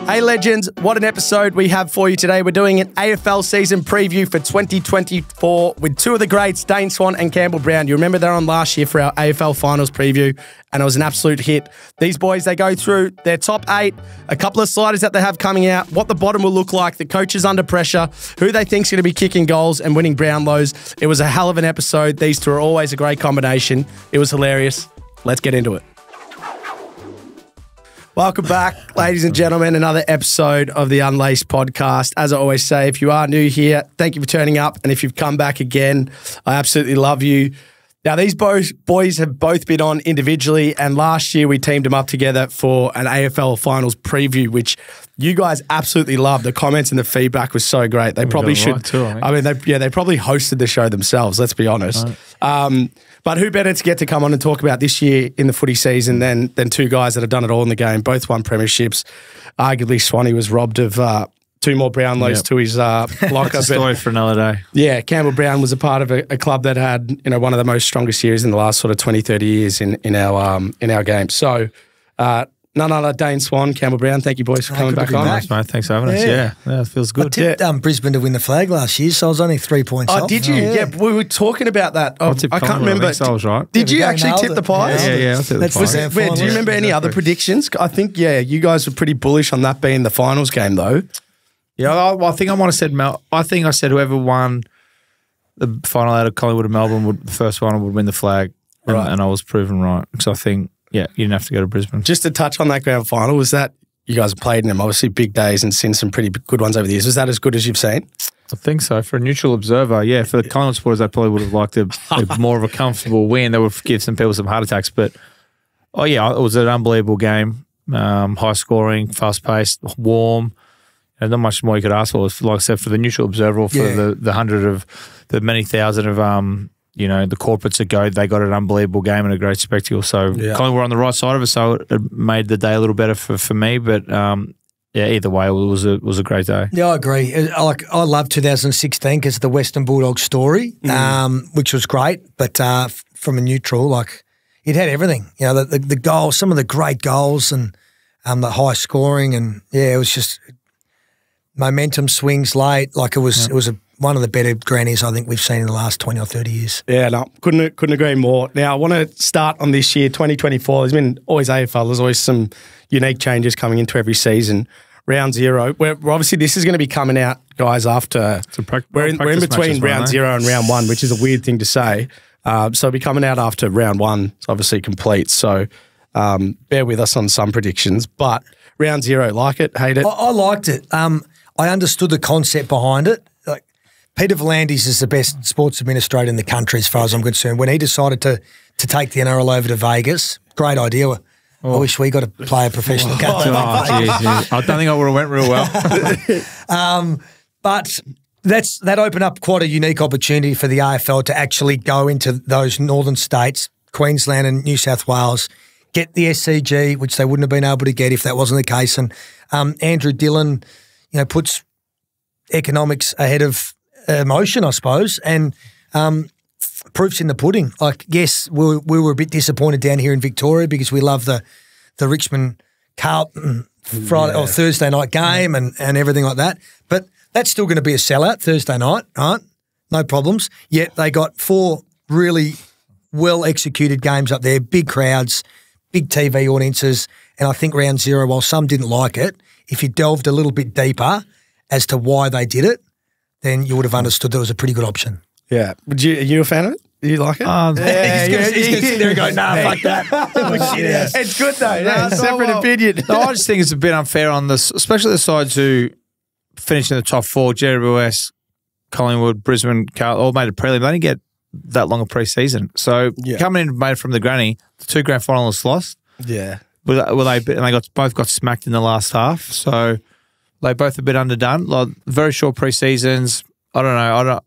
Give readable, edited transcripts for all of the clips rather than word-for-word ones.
Hey legends, what an episode we have for you today. We're doing an AFL season preview for 2024 with two of the greats, Dane, Swan and Campbell Brown. You remember they're on last year for our AFL finals preview and it was an absolute hit. These boys, they go through their top 8, a couple of sliders that they have coming out, what the bottom will look like, the coaches under pressure, who they think's going to be kicking goals and winning Brownlows. It was a hell of an episode. These two are always a great combination. It was hilarious. Let's get into it. Welcome back, ladies and gentlemen, another episode of the Unlaced podcast. As I always say, if you are new here, thank you for turning up. And if you've come back again, I absolutely love you. Now, these boys have both been on individually, and last year we teamed them up together for an AFL finals preview, which you guys absolutely loved. The comments and the feedback was so great. They probably should. Right too, I mean, they probably hosted the show themselves, let's be honest. Right. But who better to get to come on and talk about this year in the footy season than two guys that have done it all in the game, both won premierships. Arguably, Swanee was robbed of 2 more Brownlows to his locker. That's a story for another day. Yeah, Campbell Brown was a part of a club that had one of the most strongest years in the last sort of 20, 30 years in our game. So none other Dane, Swan, Campbell Brown. Thank you boys for coming back on. Nice, mate. Thanks for having us. Yeah, it feels good. I tipped Brisbane to win the flag last year, so I was only 3 points off. Oh, did you? Yeah, we were talking about that. I can't remember. I was right. Did you actually tip the Pies? Yeah, I tipped the Pies. Do you remember any other predictions? I think, you guys were pretty bullish on that being the finals game, though. Yeah, I think I might have said I think I said whoever won the final out of Collingwood and Melbourne the first one would win the flag, and I was proven right. So I think, you didn't have to go to Brisbane. Just to touch on that grand final, was that you guys have played in them, obviously big days and seen some pretty good ones over the years. Was that as good as you've seen? I think so. For a neutral observer, yeah. For the Collingwood supporters, they probably would have liked a more of a comfortable win. They would give some people some heart attacks. But, it was an unbelievable game. High scoring, fast paced, warm. And not much more you could ask for. Like I said, for the neutral observer, or for the many thousand of the corporates that go, they got an unbelievable game and a great spectacle. So Collingwood were on the right side of it, so it made the day a little better for me. But either way, it was a great day. Yeah, I agree. I love 2016 because of the Western Bulldogs story, which was great. But from a neutral, it had everything. The goals, some of the great goals, and the high scoring, and it was just momentum swings late. It was one of the better grannies I think we've seen in the last 20 or 30 years. Yeah, no, couldn't agree more. Now, I want to start on this year, 2024. There's been always AFL. There's always some unique changes coming into every season. Round 0. We're obviously, this is going to be coming out, guys, after we're in between round 0 and round 1, which is a weird thing to say. So it'll be coming out after round 1. It's obviously complete. So bear with us on some predictions. But round 0, like it, hate it? I liked it. I understood the concept behind it. Peter V'landys is the best sports administrator in the country as far as I'm concerned. When he decided to take the NRL over to Vegas, great idea. I wish we got to play a professional game. I don't think I would have went real well. But that opened up quite a unique opportunity for the AFL to actually go into those northern states, Queensland and New South Wales, get the SCG, which they wouldn't have been able to get if that wasn't the case. And Andrew Dillon, puts economics ahead of emotion, I suppose, and proof's in the pudding. Yes, we were a bit disappointed down here in Victoria because we love the Richmond Carlton Friday or Thursday night game and everything like that. But that's still going to be a sellout Thursday night, right? No problems. Yet they got 4 really well-executed games up there, big crowds, big TV audiences, and I think round 0, while some didn't like it, if you delved a little bit deeper as to why they did it, then you would have understood that it was a pretty good option. Yeah. Are you a fan of it? Do you like it? He's going to sit there and go, fuck that. It's good though. Separate opinion. No, I just think it's a bit unfair on this, especially the sides who finished in the top 4, GWS, Collingwood, Brisbane, all made a prelim. They didn't get that long a pre-season. So coming in made from the granny, the 2 grand finalists lost. Yeah. They both got smacked in the last half. So they both a bit underdone. Very short pre-seasons. I don't know.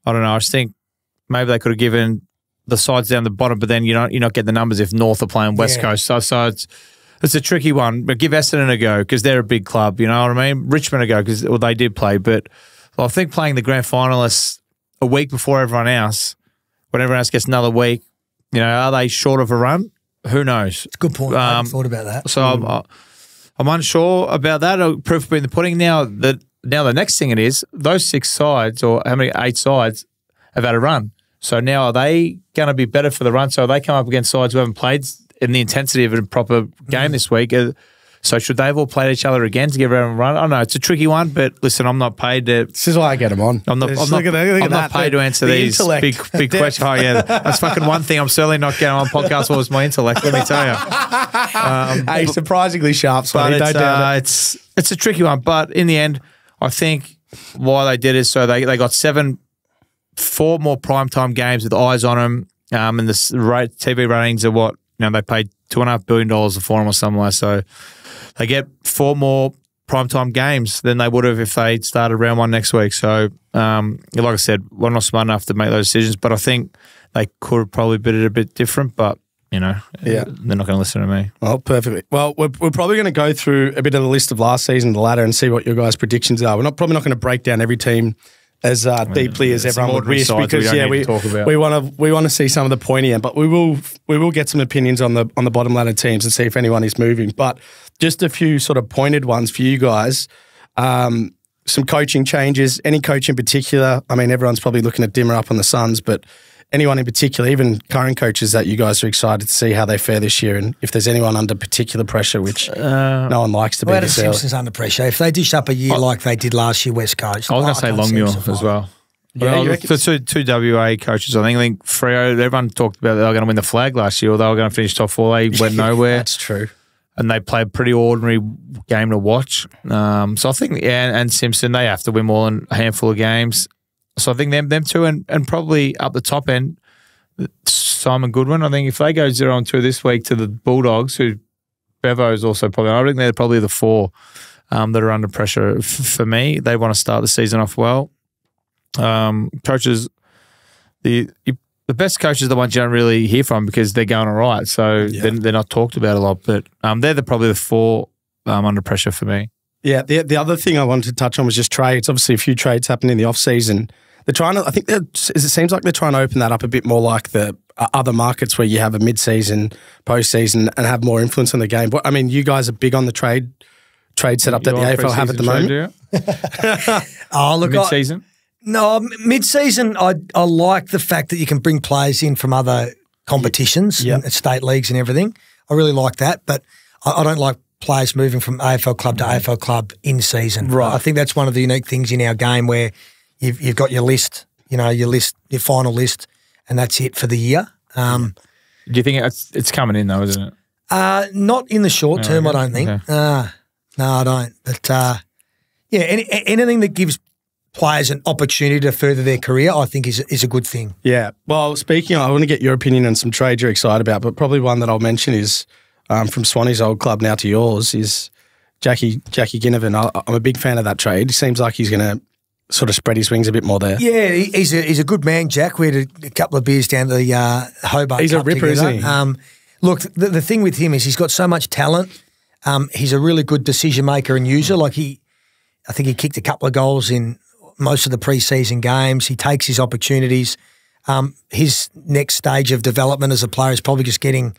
I just think maybe they could have given the sides down the bottom, but then you're not getting the numbers if North are playing West Coast. So it's a tricky one. But give Essendon a go because they're a big club. You know what I mean? Richmond a go because they did play. But I think playing the grand finalists a week before everyone else, when everyone else gets another week, are they short of a run? Who knows? It's a good point. I hadn't thought about that. So I'm unsure about that. Proof will be in the pudding. Now the next thing it is, those 6 sides, or how many 8 sides, have had a run. So now are they going to be better for the run? So they come up against sides who haven't played in the intensity of a proper game this week. So should they have all played each other again to give everyone a run? I don't know. It's a tricky one, but listen, I'm not paid to. This is why I get them on. I'm not paid to answer these big questions. Oh yeah, that's fucking one thing. I'm certainly not getting on podcast. Was my intellect? Let me tell you. Hey, surprisingly sharp. But it's a tricky one. But in the end, I think why they did is so they got 4 more primetime games with eyes on them, and the TV ratings are what they paid $2.5 billion for them or something like that. So they get 4 more primetime games than they would have if they started round 1 next week. So, like I said, we're not smart enough to make those decisions, but I think they could have probably bid it a bit different, but, they're not going to listen to me. Oh, perfectly. Well, we're probably going to go through a bit of the list of last season, the ladder, and see what your guys' predictions are. We're probably not going to break down every team as deeply as everyone would wish, because we want to see some of the pointy end, but we will get some opinions on the bottom ladder teams and see if anyone is moving. But just a few sort of pointed ones for you guys. Some coaching changes. Any coach in particular? I mean, everyone's probably looking at Dimmer up on the Suns, but anyone in particular, even current coaches that you guys are excited to see how they fare this year, and if there's anyone under particular pressure, which no one likes to be. Adam Simpson's under pressure. If they dish up a year like they did last year, West Coast. I was going to say Longmuir as well. Yeah, for two WA coaches, I think Freo, everyone talked about they were going to win the flag last year, or they were going to finish top 4. They went nowhere. That's true. And they played a pretty ordinary game to watch. So I think, and Simpson, they have to win more than a handful of games. So I think them two, and probably up the top end, Simon Goodwin. I think if they go 0-2 this week to the Bulldogs, who Bevo is also probably, I think they're probably the 4 that are under pressure. For me, they want to start the season off well. Coaches, the best coaches are the ones you don't really hear from because they're going all right. So they're not talked about a lot, but they're probably the 4 under pressure for me. Yeah, the other thing I wanted to touch on was just trades. Obviously, a few trades happened in the off-season. They're trying to, I think it seems like they're trying to open that up a bit more like the other markets where you have a mid-season, post-season, and have more influence on the game. But I mean, you guys are big on the trade setup that the AFL have at the moment. Oh, look, mid-season? Mid-season, I like the fact that you can bring players in from other competitions, and state leagues and everything. I really like that, but I don't like players moving from AFL club to AFL club in season. Right. I think that's one of the unique things in our game where you've got your list, your final list, and that's it for the year. Do you think it's coming in though, isn't it? Not in the short term, I don't think. Okay. No, I don't. But anything that gives players an opportunity to further their career, I think is a good thing. Yeah. Well, speaking of, I want to get your opinion on some trades you're excited about, but probably one that I'll mention is from Swanee's old club now to yours is Jackie Ginnivan. I'm a big fan of that trade. He seems like he's going to sort of spread his wings a bit more there. Yeah, he's a good man, Jack. We had a couple of beers down the Hobart He's Cup a ripper, together. isn't he? Look, the thing with him is he's got so much talent. He's a really good decision maker and user. Like I think he kicked a couple of goals in most of the pre-season games. He takes his opportunities. His next stage of development as a player is probably just getting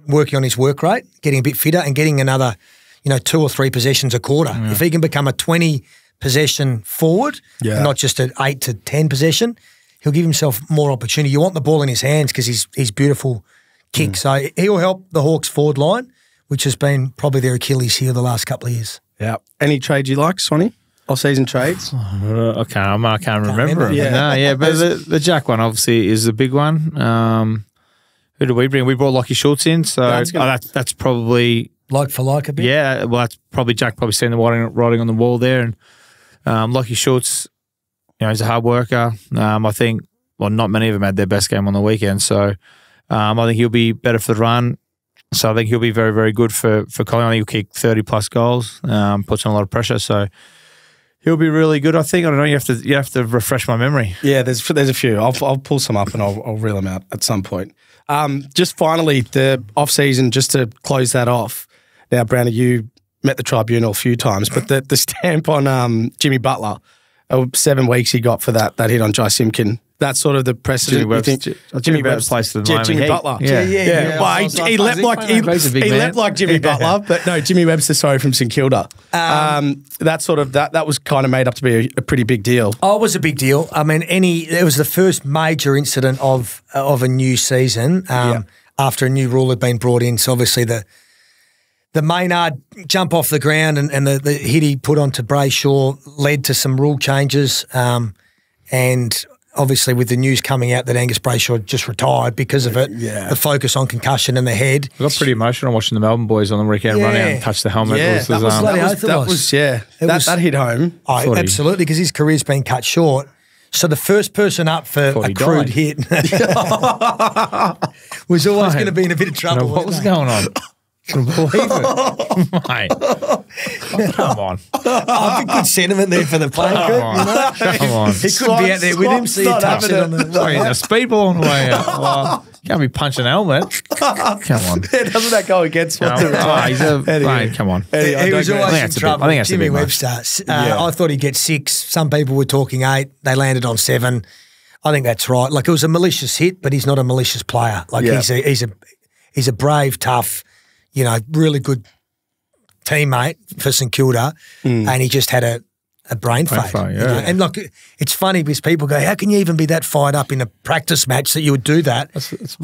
working on his work rate, getting a bit fitter, and getting another 2 or 3 possessions a quarter. Yeah. If he can become a 20 possession forward, not just an 8 to 10 possession, he'll give himself more opportunity. You want the ball in his hands because he's beautiful kick. So he'll help the Hawks forward line, which has been probably their Achilles heel the last couple of years. Yeah. Any trades you like, Swanee? Off-season trades? I can't remember. Yeah, but the Jack one obviously is a big one. Who do we bring? We brought Lockie Schultz in, so that's probably like for like a bit. Yeah, well, that's probably Jack probably seen the writing on the wall there, and Lockie Schultz, he's a hard worker. I think, not many of them had their best game on the weekend, so I think he'll be better for the run. So I think he'll be very, very good for Collingwood. He'll kick 30 plus goals, puts on a lot of pressure. So he'll be really good. I think. I don't know. You have to refresh my memory. Yeah, there's a few. I'll pull some up and I'll reel them out at some point. Just finally, the off season. Just to close that off. Now, Brownie, you met the tribunal a few times, but the stamp on Jimmy Butler, 7 weeks he got for that hit on Jai Simpkin. That's sort of the precedent. Jimmy Webb's place at the moment. Jimmy Butler. Yeah. Well, he leapt like Jimmy Butler, but no, Jimmy Webster, sorry, from St Kilda. That was kind of made up to be a pretty big deal. Oh, it was a big deal. I mean, it was the first major incident of a new season after a new rule had been brought in. So obviously the Maynard jump off the ground and the hit he put onto Brayshaw led to some rule changes, and obviously with the news coming out that Angus Brayshaw just retired because of it, the focus on concussion in the head. I got pretty emotional watching the Melbourne boys on the weekend run out and touch the helmet. Yeah, that hit home. Oh, absolutely, because his career's been cut short. So the first person up for a crude hit was always going to be in a bit of trouble. What was going on? I couldn't believe it. Mate. Come on. Oh, good sentiment there for the player. Come on. He couldn't be out there with him, so you touch it on the way. A speedball on the way out. Well, can't be punching an helmet. Come on. Yeah, doesn't that go against Swan? Mate, come on. He was always in trouble. I think that's Jimmy Webster. I thought he'd get 6. Some people were talking 8. They landed on 7. I think that's right. Like, it was a malicious hit, but he's not a malicious player. Like, he's a brave, tough, really good teammate for St Kilda, and he just had a brain fade. And look, it's funny because people go, how can you even be that fired up in a practice match that you would do that?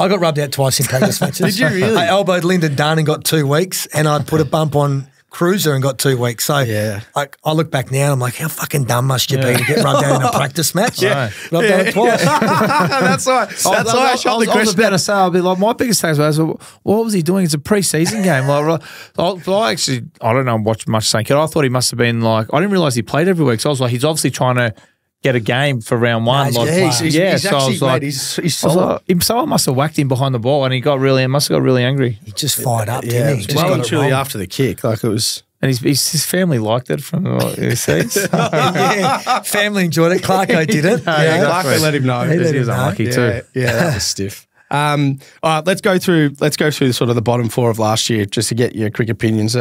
I got rubbed out twice in practice matches. Did you really? I elbowed Lyndon Dunn and got 2 weeks, and I'd put a bump on Cruiser and got 2 weeks. So I look back now and I'm like, how fucking dumb must you be to get rubbed out in a practice match? I've done it twice. That's why. That's why I shot the question. I was about to say, I'll be like, my biggest thing was, what was he doing? It's a pre-season game. I don't know watch much St Kilda. I thought he must have been like, I didn't realise he played every week. So I was like, he's obviously trying to get a game for round 1. So I was like, he's solid. Someone must have whacked him behind the ball, and he must have got really angry. He just fired up, didn't he? Well, truly after the kick, like it was. And his family liked it from what he says. Family enjoyed it. Clarko didn't. Clarko let him know. He was unlucky too. Yeah, that was stiff. All right, let's go through sort of the bottom 4 of last year just to get your quick opinions.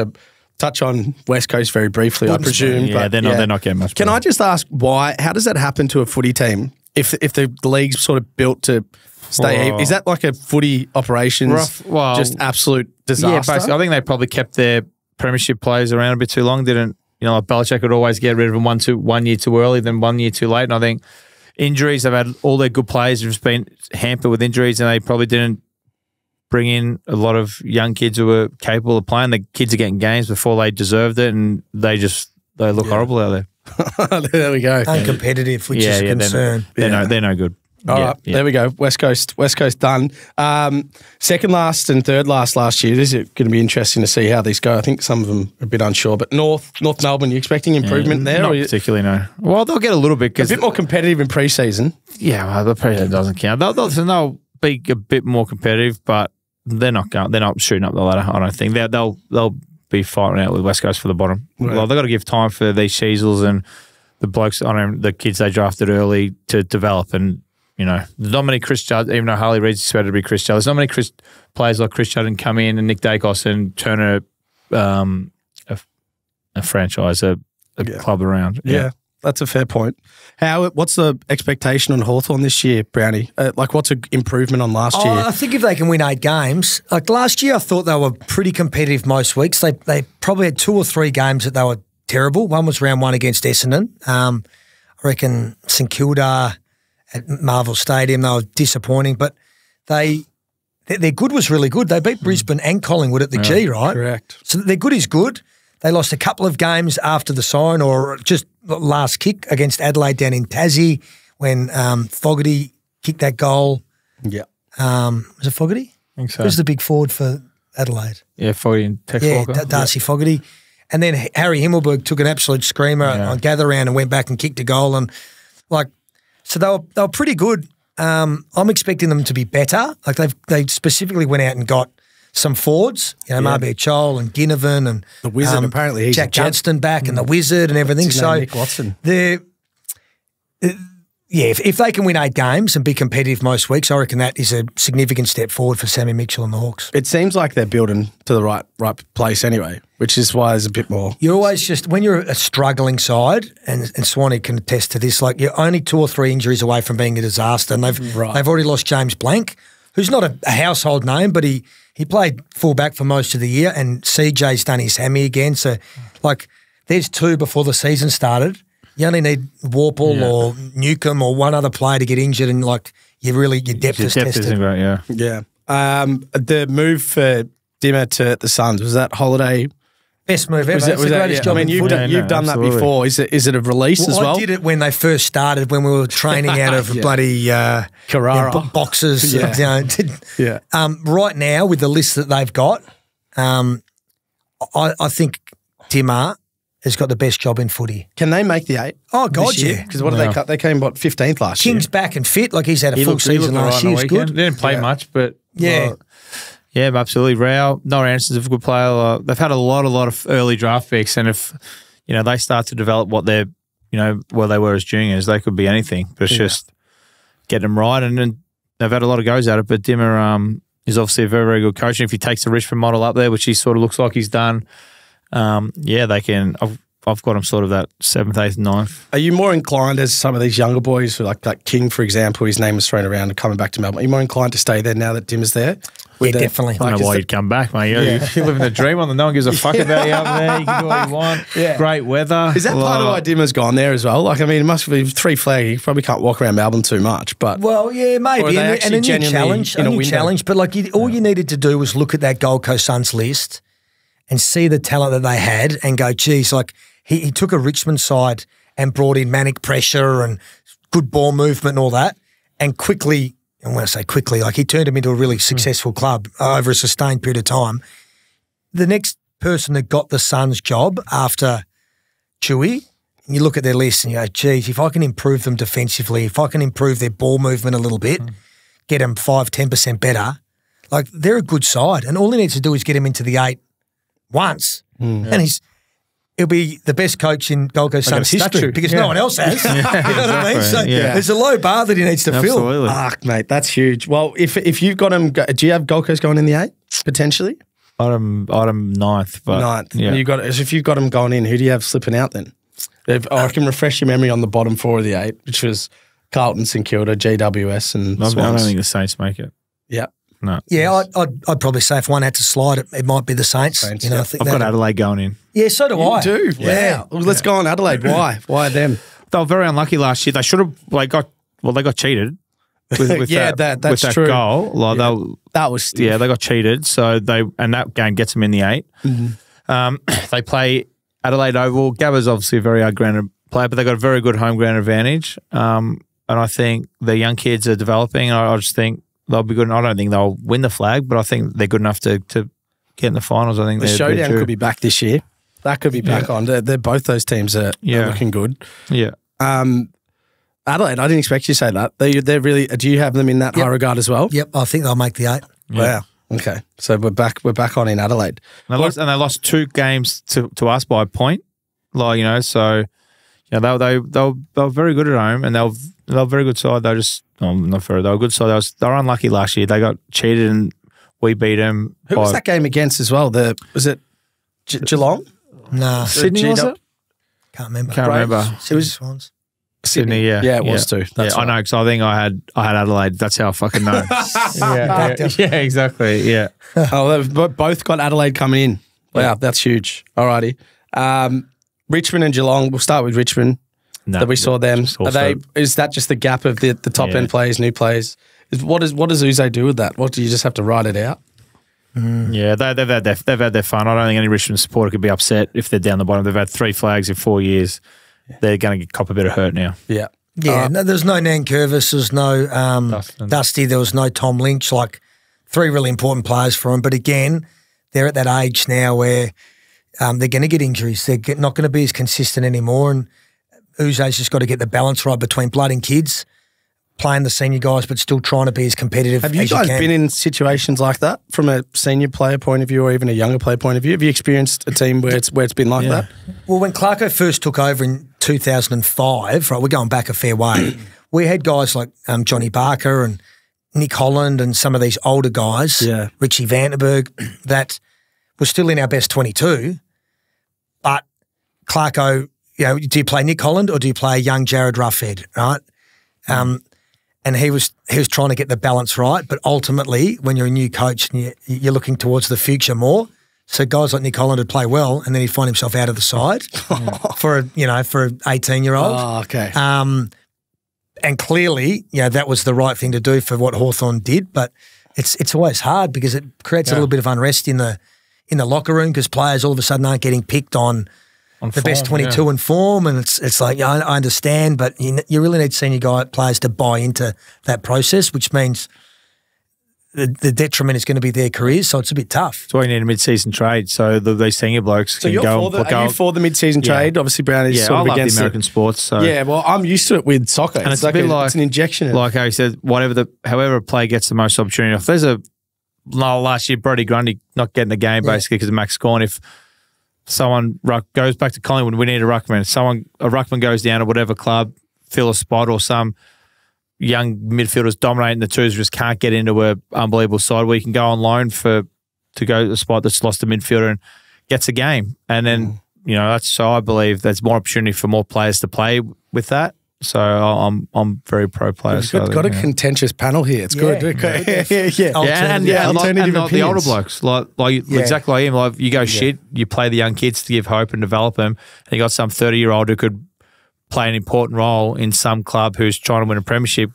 Touch on West Coast very briefly, I presume. Yeah, they're not getting much better. Can I just ask why? How does that happen to a footy team if the league's sort of built to stay? Is that like a footy operations just absolute disaster? Yeah, basically. I think they probably kept their premiership players around a bit too long. Didn't like Belichick would always get rid of them 1 year too early, then 1 year too late. And I think injuries, they've had all their good players have just been hampered with injuries, and they probably didn't bring in a lot of young kids who were capable of playing. The kids are getting games before they deserved it, and they look horrible out there. There we go. Uncompetitive, which is a concern. They're no good. All right, there we go. West Coast done. Second last and third last year. This is going to be interesting to see how these go. I think some of them are a bit unsure, but North Melbourne, you expecting improvement there? Not particularly, no. Well, they'll get a little bit because a bit more competitive in pre-season. Yeah, well, the pre-season doesn't count. They'll be a bit more competitive, but they're not shooting up the ladder. I don't think they'll be fighting out with West Coast for the bottom. Right. Well, they've got to give time for these Sheasels and the blokes. The kids they drafted early to develop. And there's not many Chris Judd, even though Harley Reid's expected to be Chris Judd. There's not many players like Chris Judd and come in and Nick Dacos and turn a franchise, a club around. Yeah. That's a fair point. What's the expectation on Hawthorn this year, Brownie? What's an improvement on last year? I think if they can win 8 games, like last year, I thought they were pretty competitive most weeks. They probably had 2 or 3 games that they were terrible. One was round 1 against Essendon. I reckon St Kilda at Marvel Stadium, they were disappointing, but their good was really good. They beat Brisbane and Collingwood at the G, right? Correct. So their good is good. They lost a couple of games after the siren or just last kick against Adelaide down in Tassie when Fogarty kicked that goal. Yeah. Was it Fogarty? I think so. Who's the big forward for Adelaide? Yeah, Fogarty and Tex Walker. Darcy Fogarty. And then Harry Himmelberg took an absolute screamer on gather round and went back and kicked a goal. And so they were pretty good. I'm expecting them to be better. Like they specifically went out and got some forwards, Marbia Chol and Ginnivan and the Wizard. Apparently, he's Jack Johnston back and the Wizard and everything. So Nick Watson. yeah, if they can win 8 games and be competitive most weeks, I reckon that is a significant step forward for Sammy Mitchell and the Hawks. It seems like they're building to the right place anyway, which is why there's a bit more. You're always just, when you're a struggling side, and Swanee can attest to this, like you're only 2 or 3 injuries away from being a disaster, and they've already lost James Blank, who's not a household name, but he played fullback for most of the year, and CJ's done his hammy again. So, like, there's 2 before the season started. You only need Warple or Newcomb or one other player to get injured, and like your depth is tested. Isn't great, yeah. Yeah. The move for Dimmer to the Suns, was that Holiday? Best move ever. Was It's the greatest job in you've footy. done that before. Is it a release as well? I did it when they first started, when we were training out of bloody Carrara boxes. Yeah. Right now, with the list that they've got, I think Dimmer has got the best job in footy. Can they make the 8? Oh, God, yeah. Because what did they cut? They came, 15th last year? King's back and fit. Like, he's had a full season last year. He's good. They didn't play much, but... Yeah. Yeah, absolutely. Rao, Noah Anderson's a good player. They've had a lot of early draft picks, and if, they start to develop what they're, where they were as juniors, they could be anything. But it's just get them right, and they've had a lot of goes at it, but Dimmer is obviously a very, very good coach, and if he takes the Richmond model up there, which he sort of looks like he's done, they can. I've got him sort of that 7th, 8th, 9th. Are you more inclined, as some of these younger boys, like King, for example, his name was thrown around and coming back to Melbourne, are you more inclined to stay there now that Dimmer's there? Yeah, definitely. I don't know why you'd come back, mate. You're living the dream on the no one gives a fuck about you up there. You can do what you want. Yeah. Great weather. Is that part of why Dimmer's gone there as well? Like, I mean, it must be 3 flag. You probably can't walk around Melbourne too much. But well, yeah, maybe. And a new challenge. But like, all you needed to do was look at that Gold Coast Suns list and see the talent that they had and go, geez, like he took a Richmond side and brought in manic pressure and good ball movement and all that, and quickly. And when I say quickly, like he turned him into a really successful club over a sustained period of time. The next person that got the Suns job after Chewy, you look at their list and you go, geez, if I can improve them defensively, if I can improve their ball movement a little bit, get them 5-10% better, like they're a good side. And all he needs to do is get him into the 8 once. And he'll be the best coach in Gold Coast Suns history because no one else has. You know what I mean? So there's a low bar that he needs to fill. Mate, that's huge. Well, if you've got him, do you have Gold Coast going in the 8 potentially? I'd 9th. But 9th. Yeah. If you've got him going in, who do you have slipping out then? I can refresh your memory on the bottom 4 of the 8, which was Carlton, St Kilda, GWS, and Swans. I don't think the Saints make it. Yeah. No. Yeah, I'd probably say if one had to slide, it might be the Saints. I think I've got Adelaide going in. Yeah, so do I. You do? Yeah. Well, let's go on Adelaide. Why? Why them? They were very unlucky last year. They should have they got cheated. With that's that true. Goal. Like that was stiff. Yeah, they got cheated. So that game gets them in the 8. They play Adelaide Oval. Gabba's obviously a very hard-grounded player, but they've got a very good home ground advantage. And I think the young kids are developing. I just think they'll be good. I don't think they'll win the flag, but I think they're good enough to get in the finals. I think the showdown could be back this year. That could be back on. They're both those teams are looking good. Yeah. Adelaide, I didn't expect you to say that. They're really. Do you have them in that high regard as well? Yep, I think they'll make the 8. Wow. Okay, so we're back on in Adelaide. And they lost 2 games to us by a point. So they were very good at home, and they were a very good side. They were just they were a good side. They were unlucky last year. They got cheated, and we beat them. Who was that game against as well? Was it Geelong? No, Sydney was it? Can't remember. It was Swans. Sydney, yeah. Yeah, it was too. That's I know, because I think I had Adelaide. That's how I fucking know. yeah, exactly, yeah. They've both got Adelaide coming in. Wow, that's huge. Alrighty. Richmond and Geelong, we'll start with Richmond. That we saw them. Is that just the gap of the top end players, new players? What does Uze do with that? What do you just have to write it out? Yeah, they've had their fun. I don't think any Richmond supporter could be upset if they're down the bottom. They've had 3 flags in 4 years. They're going to cop a bit of hurt now. Yeah. Yeah, no, there's no Nankervis, there's no Dusty, there was no Tom Lynch, like 3 really important players for them. But again, they're at that age now where they're going to get injuries. They're not going to be as consistent anymore. And Uze's just got to get the balance right between blood and kids, playing the senior guys, but still trying to be as competitive as you can. Have you guys been in situations like that from a senior player point of view or even a younger player point of view? Have you experienced a team where it's been like that? Well, when Clarko first took over in 2005, right, we're going back a fair way, we had guys like Johnny Barker and Nick Holland and some of these older guys, Richie Vandenberg, that were still in our best 22. But Clarko, do you play Nick Holland or do you play young Jared Ruffhead, right? And he was trying to get the balance right, but ultimately, when you're a new coach and you're looking towards the future more, so guys like Nick Holland would play well, and then he'd find himself out of the side for an 18-year-old. Oh, okay. And clearly, that was the right thing to do for what Hawthorn did, but it's always hard because it creates a little bit of unrest in the locker room because players all of a sudden aren't getting picked on the form, best 22 in form, and it's like, I understand, but you really need senior players to buy into that process, which means the detriment is going to be their careers, so it's a bit tough. That's why you need a mid-season trade, so these senior blokes can go. Are you for the mid-season trade? Obviously, Brown is sort of against the American sports. So. Yeah, well, I'm used to it with soccer. And it's a bit like it's an injection. Like how he said, however a player gets the most opportunity. If there's last year, Brody Grundy not getting the game basically because of Max Gawn. If someone goes back to Collingwood, we need a ruckman. A ruckman goes down to whatever club, fill a spot, or some young midfielders dominating the twos just can't get into an unbelievable side where you can go on loan to go to the spot that's lost a midfielder and gets a game. And then, I believe there's more opportunity for more players to play with that. So I'm very pro player. We've got a contentious panel here. It's good. And the older blokes, like exactly like him. Like you go shit, you play the young kids to give hope and develop them. And you got some 30-year-old who could play an important role in some club who's trying to win a premiership.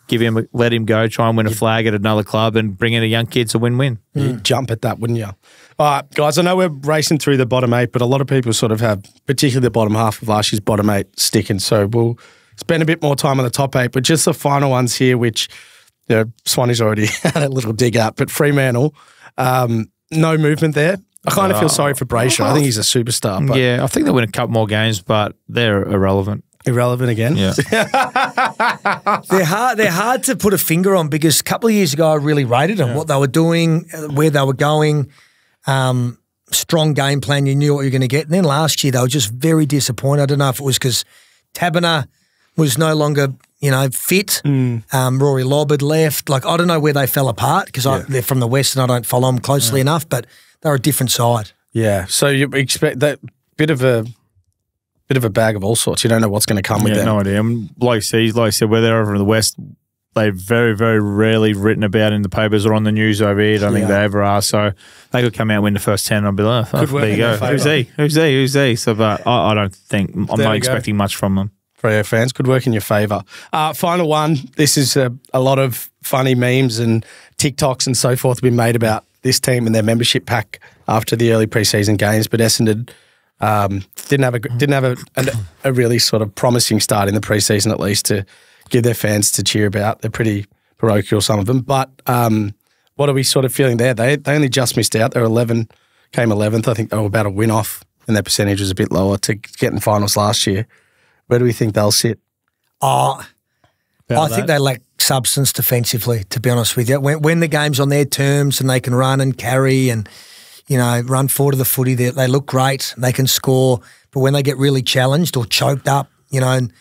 Let him go, try and win a flag at another club, and bring in a young kid to win-win. You'd jump at that, wouldn't you? All right, guys, I know we're racing through the bottom 8, but a lot of people sort of have, particularly the bottom half of last year's bottom 8, sticking. So we'll spend a bit more time on the top 8, but just the final ones here, which Swanee's already had a little dig at, but Fremantle, no movement there. I kind of feel sorry for Brayshaw. I think he's a superstar. But I think they'll win a couple more games, but they're irrelevant. Irrelevant again? Yeah. They're hard to put a finger on because a couple of years ago I really rated them, what they were doing, where they were going, strong game plan, you knew what you were going to get. And then last year they were just very disappointed. I don't know if it was because Taberner was no longer, fit. Rory Lobb had left. Like, I don't know where they fell apart because they're from the West and I don't follow them closely enough, but they're a different side. Yeah. So you expect that bit of a bag of all sorts. You don't know what's going to come with them. No idea. Like I said, where they're over in the West, they're very, very rarely written about in the papers or on the news over here. I don't think they ever are. So they could come out and win the first 10 and I'll be like, there you go. Who's he? So, but I don't think, I'm not expecting much from them. Freo fans, could work in your favour. Final one. This is a lot of funny memes and TikToks and so forth have been made about this team and their membership pack after the early preseason games, but Essendon didn't have a really sort of promising start in the preseason, at least to give their fans to cheer about. They're pretty parochial, some of them. But what are we sort of feeling there? They only just missed out. They're 11, came 11th. I think they were about a win off, and their percentage was a bit lower to get in finals last year. Where do we think they'll sit? I think they lack substance defensively, to be honest with you. When the game's on their terms and they can run and carry and run forward of the footy, they look great, they can score, but when they get really challenged or choked up, and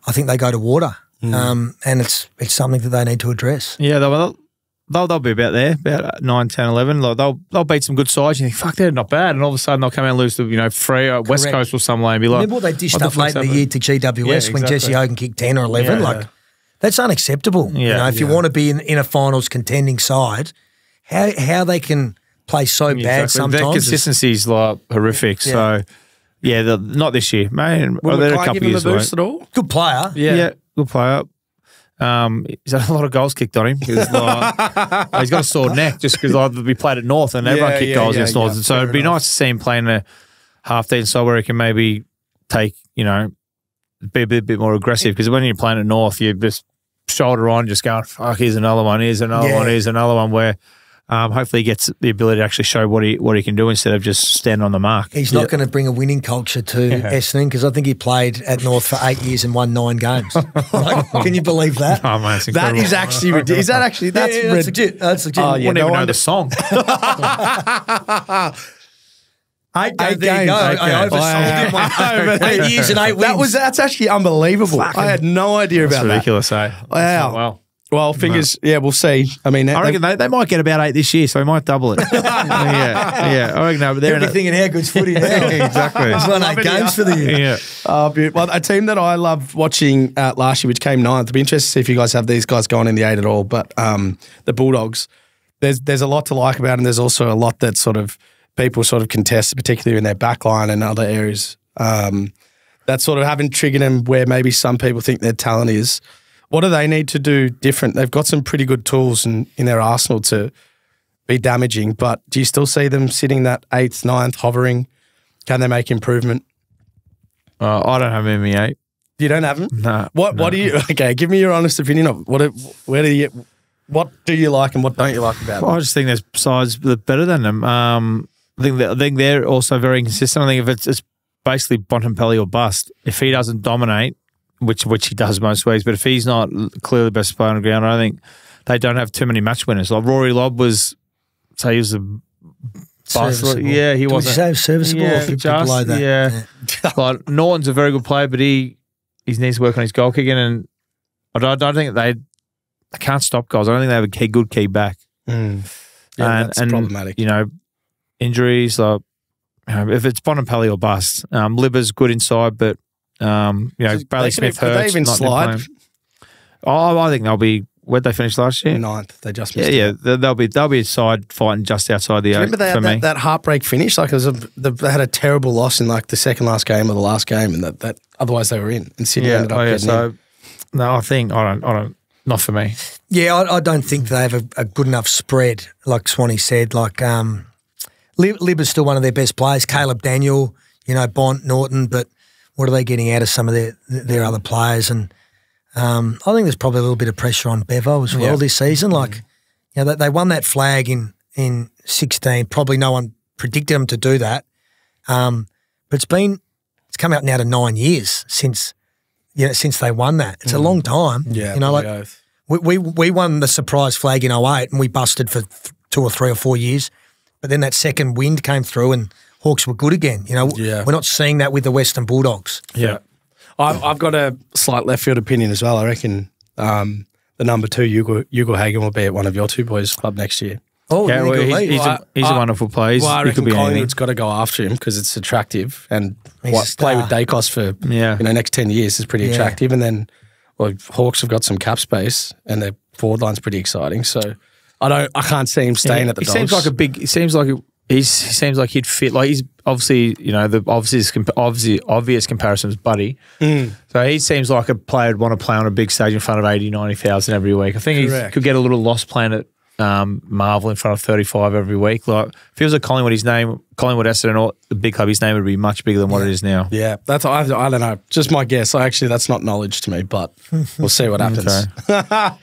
I think they go to water. And it's something that they need to address. Yeah, they'll be about there, about 9, 10, 11. Like they'll beat some good sides. You think, fuck, they're not bad. And all of a sudden they'll come out and lose to, Freo, West Coast or somewhere and be like... Remember what they dished up late in the year to GWS when Jesse Hogan kicked 10 or 11? That's unacceptable. If you want to be in a finals contending side, how they can play so bad sometimes. Their consistency is horrific. So, not this year. Man, they're a couple of years away. At all? Good player. Yeah, good player. He's had a lot of goals kicked on him. He's got a sore neck just because we played at North and everyone kicked goals against North. So it'd be nice to see him playing a half-decent side where he can maybe take, be a bit more aggressive because when you're playing at North, you just shoulder on, just going, fuck, here's another one, here's another one where hopefully he gets the ability to actually show what he can do instead of just standing on the mark. He's not going to bring a winning culture to Essendon because I think he played at North for 8 years and won 9 games. Can you believe that? Oh, man, that is actually ridiculous. Is that actually that's legit? That's legit. Oh, you wouldn't even know the song. 8 8 there you go. games. I oversold him. Wow. 8 years and 8 wins. That's actually unbelievable. I had no idea That's about that. ridiculous, eh? Wow. Well, figures, we'll see. I mean, I reckon they might get about 8 this year, so they might double it. yeah. I reckon no, but they're They'll be thinking, how good's footy now? exactly. It's won 8 games for the year. Yeah. Well, a team that I loved watching last year, which came 9th, it'd be interesting to see if you guys have these guys going in the 8 at all, but the Bulldogs, there's a lot to like about them. There's also a lot that sort of people sort of contest, particularly in their backline and other areas. That sort of haven't triggered them where maybe some people think their talent is. What do they need to do different? They've got some pretty good tools in their arsenal to be damaging, but do you still see them sitting that 8th, 9th, hovering? Can they make improvement? I don't have them in my 8. You don't have them? No. What do you? Okay, give me your honest opinion of what do you like and what don't you like about them? I just think there's sides that are better than them. I think they're also very inconsistent. I think if it's basically Bontempelli or bust. If he doesn't dominate, which he does most weeks, but if he's not clearly the best player on the ground, I think they don't have too many match winners. Like Rory Lobb was, say he was a bust. Yeah, he wasn't. Would you say serviceable or below that? Yeah. Like Norton's a very good player, but he needs to work on his goal kicking, and I don't think they can't stop goals. I don't think they have a good key back. Yeah, that's problematic. Injuries, like if it's Bontempelli or bust, Libba's good inside, but Bradley Smith hurts. Could they even slide? I think they'll be. Where'd they finish last year? 9th. They just missed. Yeah. They'll be a side fighting just outside the 8. Remember they had that heartbreak finish? Like they had a terrible loss in like the second last game or the last game, and that otherwise they were in. And Sydney ended up getting in. No, I don't. Not for me. Yeah, I don't think they have a good enough spread. Like Swanee said, like Lib is still one of their best players. Caleb Daniel, Bont, Norton, but what are they getting out of some of their other players? And I think there's probably a little bit of pressure on Bevo as well this season. Like, they won that flag in 16. Probably no one predicted them to do that. But it's come out now to 9 years since they won that. It's a long time. Yeah, we won the surprise flag in 08 and we busted for 2 or 3 or 4 years. But then that second wind came through and Hawks were good again. We're not seeing that with the Western Bulldogs. Yeah. I've got a slight left field opinion as well. I reckon the number 2, Hugo Hagen, will be at one of your 2 boys' club next year. Oh, yeah, he's a wonderful player. I reckon Collingwood's got to go after him because it's attractive, and play with Dacos for next 10 years is pretty attractive. And then, Hawks have got some cap space, and their forward line's pretty exciting. So I can't see him staying at the Dogs. He seems like he'd fit. Like he's obviously, the obvious comparison is Buddy. So he seems like a player who'd want to play on a big stage in front of 80, 90,000 every week. I think he could get a little lost playing at Marvel in front of 35 every week. Like if he was at Collingwood, Essendon, or the big club, his name would be much bigger than what it is now. Yeah, I don't know. Just my guess. Actually, that's not knowledge to me, but we'll see what happens. Okay.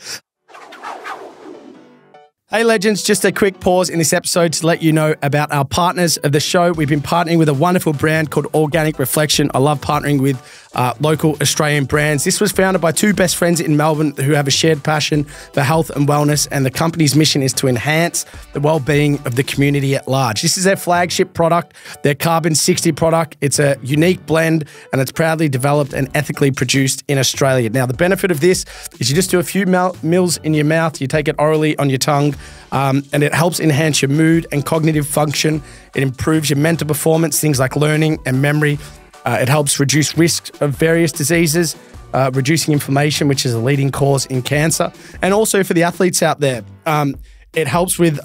Hey legends, just a quick pause in this episode to let you know about our partners of the show. We've been partnering with a wonderful brand called Organic Reflection. I love partnering with local Australian brands. This was founded by 2 best friends in Melbourne who have a shared passion for health and wellness, and the company's mission is to enhance the well-being of the community at large. This is their flagship product, their Carbon 60 product. It's a unique blend, and it's proudly developed and ethically produced in Australia. Now, the benefit of this is you just do a few mils in your mouth, you take it orally on your tongue, and it helps enhance your mood and cognitive function. It improves your mental performance, things like learning and memory. It helps reduce risk of various diseases, reducing inflammation, which is a leading cause in cancer. And also for the athletes out there, it helps with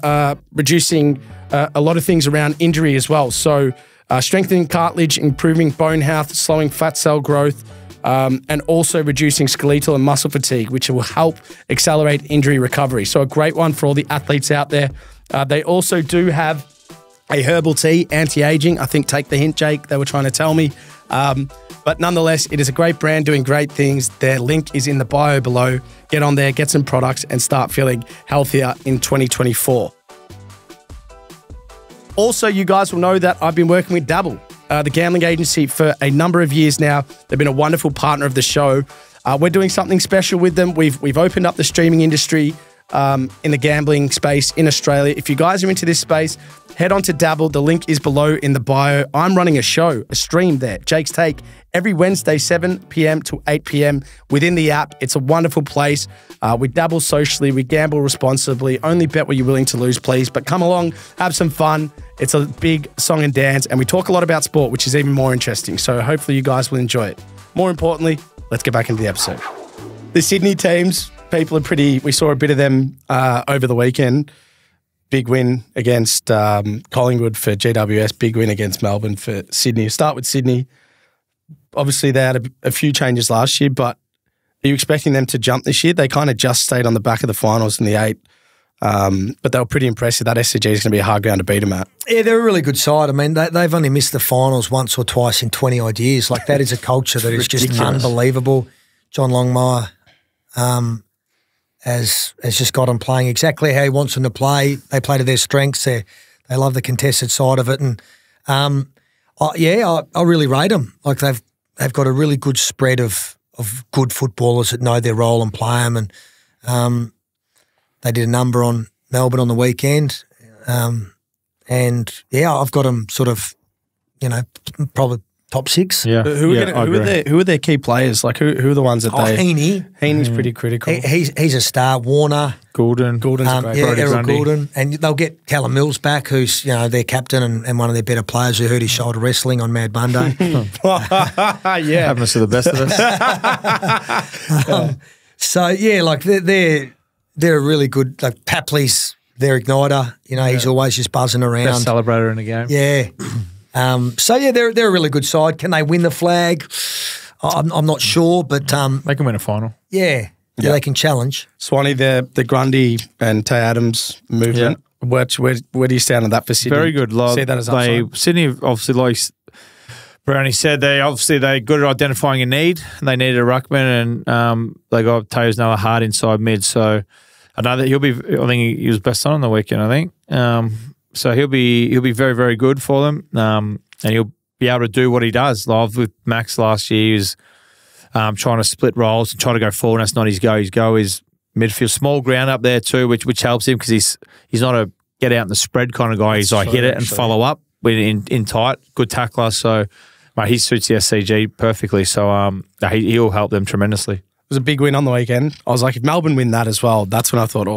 reducing a lot of things around injury as well. So strengthening cartilage, improving bone health, slowing fat cell growth, and also reducing skeletal and muscle fatigue, which will help accelerate injury recovery. So a great one for all the athletes out there. They also do have a herbal tea, anti-aging. I think take the hint, Jake, they were trying to tell me. But nonetheless, it is a great brand doing great things. Their link is in the bio below. Get on there, get some products, and start feeling healthier in 2024. Also, you guys will know that I've been working with Dabble, the gambling agency, for a number of years now. They've been a wonderful partner of the show. We're doing something special with them. We've opened up the streaming industry in the gambling space in Australia. If you guys are into this space, head on to Dabble. The link is below in the bio. I'm running a stream there, Jake's Take, every Wednesday, 7 p.m. to 8 p.m. within the app. It's a wonderful place. We dabble socially. We gamble responsibly. Only bet what you're willing to lose, please. But come along, have some fun. It's a big song and dance, and we talk a lot about sport, which is even more interesting. So hopefully you guys will enjoy it. More importantly, let's get back into the episode. The Sydney teams, people are we saw a bit of them over the weekend. Big win against Collingwood for GWS, big win against Melbourne for Sydney. Start with Sydney. Obviously, they had a few changes last year, but are you expecting them to jump this year? They kind of just stayed on the back of the finals in the 8, but they were pretty impressive. That SCG is going to be a hard ground to beat them at. Yeah, they're a really good side. I mean, they've only missed the finals once or twice in 20-odd years. Like, that is a culture that is just unbelievable. John Longmire has just got them playing exactly how he wants them to play. They play to their strengths. They love the contested side of it. And, I really rate them. Like, they've got a really good spread of good footballers that know their role and play them. And they did a number on Melbourne on the weekend. I've got them sort of, probably top 6. Yeah. Who are their key players? Like, who are the ones that they... Heaney. Heaney's pretty critical. He's a star. Warner. Goulden's a great player. Errol Grundy. Goulden. And they'll get Callum Mills back, who's, their captain and one of their better players who hurt his shoulder wrestling on Mad Monday. Yeah. Happens to the best of us. They're a really good, like, Papley's their igniter. He's always just buzzing around. Best celebrator in the game. Yeah. They're a really good side. Can they win the flag? I'm not sure, but They can win a final. Yeah, they can challenge. Swanee, the Grundy and Tay Adams movement. Yeah. Where do you stand on that for Sydney? Very good. See that as upside? Sydney, obviously, like Brownie said, they're good at identifying a need. They needed a ruckman, and they got Tayo's another hard inside mid. So I know that I think he was best on the weekend, I think. So he'll be very, very good for them, and he'll be able to do what he does. Like with Max last year, he was trying to split roles and try to go forward. And that's not his go. His go is midfield, small ground up there too, which helps him because he's not a get out in the spread kind of guy. He's like hit it and follow up in tight, good tackler. So he suits the SCG perfectly. So he'll help them tremendously. It was a big win on the weekend. I was like, if Melbourne win that as well, that's when I thought,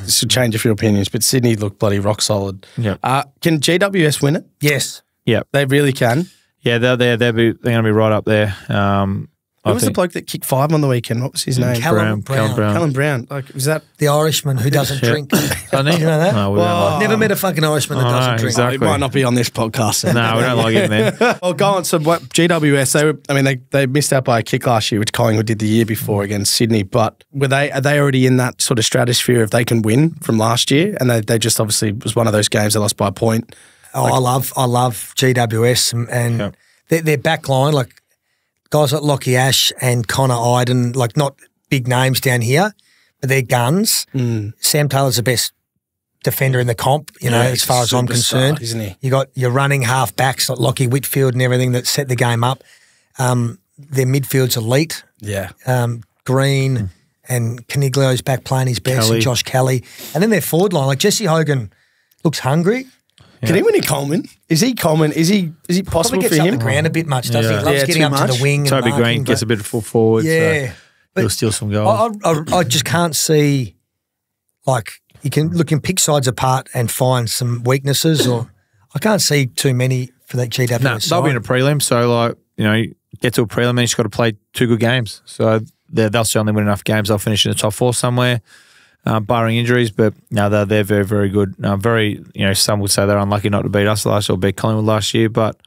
this should change a few opinions. But Sydney looked bloody rock solid. Yeah. Can GWS win it? Yes. Yeah. They really can. Yeah, they're going to be right up there. Who was the bloke that kicked 5 on the weekend? What was his name? Callum Brown. Callum Brown. Like, was that the Irishman who doesn't drink? Doesn't he? You know that? No, we I've never met a fucking Irishman that doesn't drink. Exactly. It might not be on this podcast. No, we don't like him then. Well, go on. So what GWS? They missed out by a kick last year, which Collingwood did the year before against Sydney. But are they already in that sort of stratosphere if they can win from last year? And they just obviously was one of those games they lost by a point. I love GWS and their back line, like guys like Lockie Ash and Connor Iden, like not big names down here, but they're guns. Sam Taylor's the best defender in the comp, as far as I'm concerned. Isn't he? You got your running half backs like Lockie Whitfield and everything that set the game up. Their midfield's elite. Yeah. Green and Caniglio's back playing his best, and Josh Kelly. And then their forward line, like Jesse Hogan looks hungry. Can he win in Coleman? Is he Coleman? Is he possible for him? Probably gets up the ground a bit much, doesn't he? He loves getting up to the wing. Toby and Green gets a bit full forward. Yeah. So he'll steal some goals. I just can't see, like, you can pick sides apart and find some weaknesses, or I can't see too many for that GWS No, they'll be in a prelim, so get to a prelim and you've got to play 2 good games. So they'll certainly win enough games. They'll finish in the top 4 somewhere. Barring injuries, but no, they're very, very good. Some would say they're unlucky not to beat us last year or beat Collingwood last year, but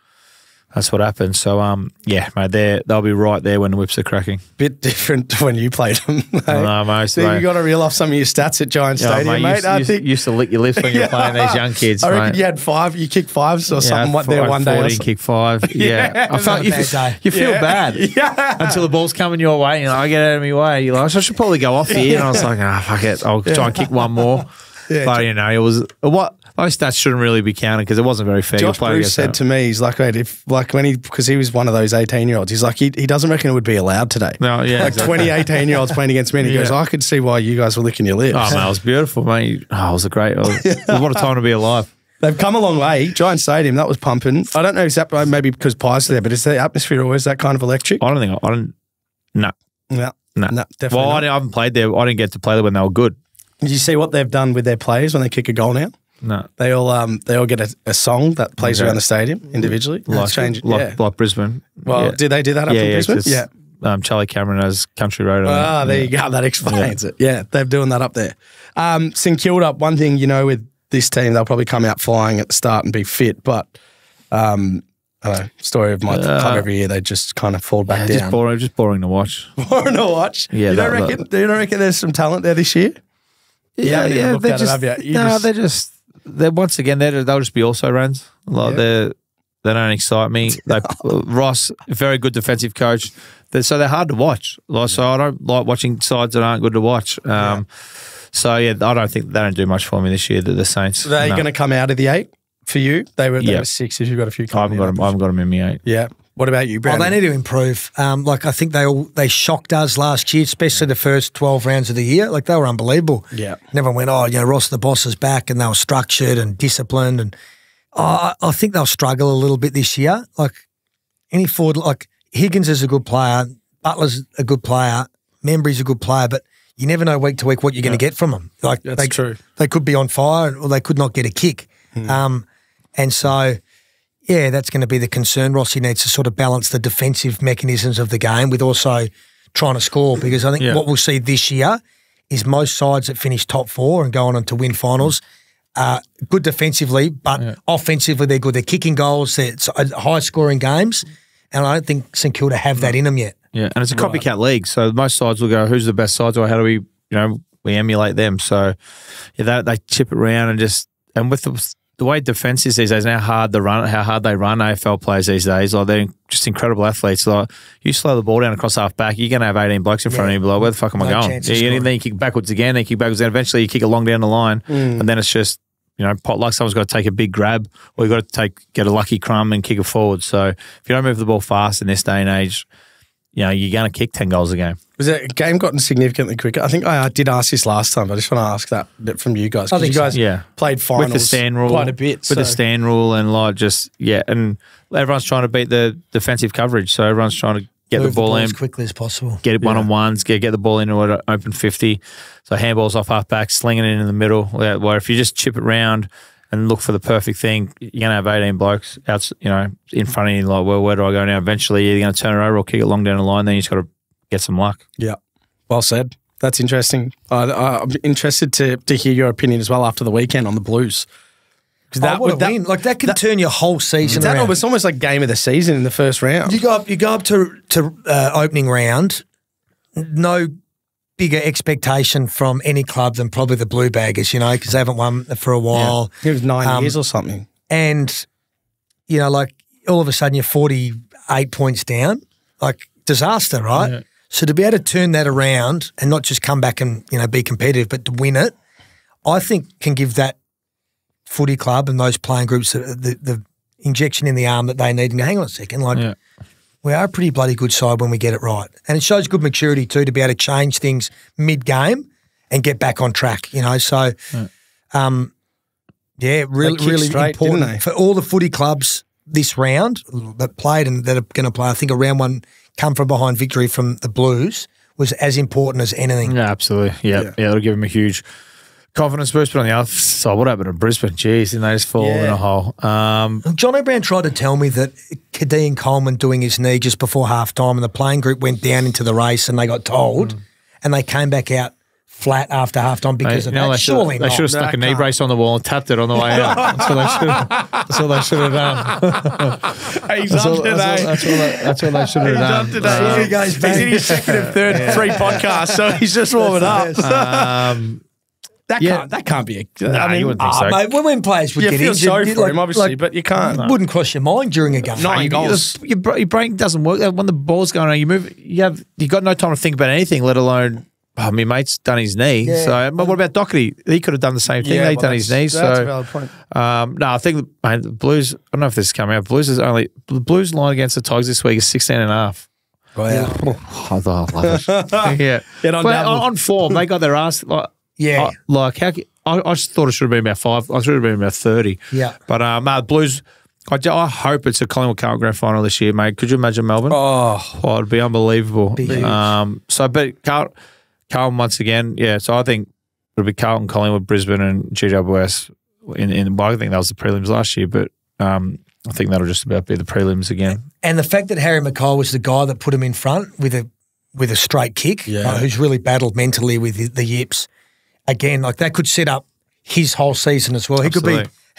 that's what happened. So, mate, they'll be right there when the whips are cracking. Bit different to when you played them. I know, mate. So you got to reel off some of your stats at Giant Stadium, mate. I think you used to lick your lips when you were playing these young kids. I reckon mate. You had 5. You kicked 5s or something. What there one 14, day? Kick 5. Yeah, I felt you feel bad until the ball's coming your way. I get out of my way. You're like, I should probably go off here. And I was like, fuck it. I'll try and kick one more. Yeah, but it was what Those stats shouldn't really be counted because it wasn't very fair. Josh Bruce said to me, he's like, mate, because he was one of those 18-year-olds, he's like, he doesn't reckon it would be allowed today. No, yeah. Like 20 18-year-olds playing against me, and he goes, I could see why you guys were licking your lips. Oh, man, it was beautiful, mate. Oh, it was a great, what a time to be alive. They've come a long way. Giant Stadium, that was pumping. I don't know, is that maybe because Pies are there, but is the atmosphere always that kind of electric? I don't, no. No, definitely Well, not. I haven't played there. I didn't get to play there when they were good. Did you see what they've done with their players when they kick a goal now? No. They all get a song that plays around the stadium individually. Like Brisbane. Well, did they do that up in Brisbane? Yeah. Charlie Cameron has Country Road on there you go. That explains it. Yeah, they're doing that up there. St Kilda, one thing, with this team, they'll probably come out flying at the start and be fit, but I don't know, story of my club every year, they just kind of fall back down. Just boring to watch. Boring to watch? Yeah. You don't reckon there's some talent there this year? Yeah, they're once again, they'll just be also runs. They don't excite me. Ross, very good defensive coach. So they're hard to watch. So I don't like watching sides that aren't good to watch. So I don't think they don't do much for me this year. The Saints. Are they going to come out of the 8 for you? They were 6. If you've got a few. I haven't got them in my 8. Yeah. What about you, Brandon? Well, they need to improve. I think they shocked us last year, especially the first 12 rounds of the year. Like, they were unbelievable. Yeah. And everyone went, Ross the boss is back, and they were structured and disciplined. And I think they'll struggle a little bit this year. Like, any forward, like Higgins is a good player, Butler's a good player, Membry's a good player, but you never know week to week what you're going to get from them. Like, that's true. They could be on fire, or they could not get a kick. And so, yeah, that's going to be the concern. Rossi needs to sort of balance the defensive mechanisms of the game with also trying to score, because I think what we'll see this year is most sides that finish top 4 and go on to win finals are good defensively, but offensively they're good. They're kicking goals, they're high-scoring games, and I don't think St Kilda have that in them yet. Yeah, and it's a copycat league, so most sides will go, who's the best sides, or how do we, we emulate them. So they chip it around and with the way defence is these days, and how hard they run AFL players these days, like they're just incredible athletes. Like, you slow the ball down across half back, you're going to have 18 blokes in front of you, like, where the fuck am I going? And then you kick backwards again, then you kick backwards, and eventually you kick it long down the line, and then it's just, pot luck, someone's got to take a big grab, or you've got to get a lucky crumb and kick it forward. So if you don't move the ball fast in this day and age, you're going to kick 10 goals a game. Was the game gotten significantly quicker? I think I did ask this last time, but I just want to ask that bit from you guys. Because you guys played finals with the stand rule, quite a bit. With the stand rule and and everyone's trying to beat the defensive coverage. So everyone's trying to get the ball in as quickly as possible. Get it one-on-ones, get the ball into an open 50. So handballs off half-back, slinging it in the middle. Where if you just chip it round and look for the perfect thing, you're going to have 18 blokes out, in front of you, like, well, where do I go now? Eventually, you're going to turn it over or kick it long down the line, then you just got to get some luck. Yeah. Well said. That's interesting. I'm interested to hear your opinion as well after the weekend on the Blues. What a win. Like, that can turn your whole season around. It's almost like game of the season in the first round. You go up to opening round, no bigger expectation from any club than probably the Blue Baggers, because they haven't won for a while. Yeah. It was 9 years or something. And, like, all of a sudden you're 48 points down. Like, disaster, right? Yeah. So to be able to turn that around and not just come back and, be competitive, but to win it, I think can give that footy club and those playing groups the injection in the arm that they need. And hang on a second, we are a pretty bloody good side when we get it right. And it shows good maturity too to be able to change things mid-game and get back on track, So, really straight, important for all the footy clubs this round that played and that are going to play. I think a round one come from behind victory from the Blues was as important as anything. Yeah, absolutely. Yeah, it'll give them a huge confidence boost. But on the other side, what happened to Brisbane? Jeez, and they just fall in a hole. John O'Brien tried to tell me that Dean Coleman doing his knee just before halftime, and the playing group went down into the race, and they got told, and they came back out flat after halftime because of that. Surely they should have stuck a knee brace on the wall and tapped it on the way out. That's what they should have done. He's up today. That's what they should have done. He's up today. He's in his second and third 3 podcasts, so he's just warming up. That can't be a... you wouldn't think so. Mate, when players would get injured... You feel sorry for him, obviously, but you can't. It wouldn't cross your mind during a game. 9 goals. Your brain doesn't work. When the ball's going on, you got no time to think about anything, let alone Oh, my mate's done his knee. Yeah. So, but what about Doherty? He could have done the same thing. He'd done his knee. That's So, a valid point. no, I think mate, the Blues. I don't know if this is coming out. The Blues line against the Tigers this week is 16.5. Wow. I love it. Yeah, Get on but double. on form, they got their ass. Yeah. I just thought it should have been about 5. I should have been about 30. Yeah. But Blues. I hope it's a Collingwood Grand Final this year, mate. Could you imagine Melbourne? Oh, It'd be unbelievable. Be huge. But Carlton once again, yeah. So I think it'll be Carlton, Collingwood, Brisbane, and GWS. I think that was the prelims last year, but I think that'll just about be the prelims again. And the fact that Harry McCall was the guy that put him in front with a straight kick, who's really battled mentally with the yips, again, like that could set up his whole season as well. He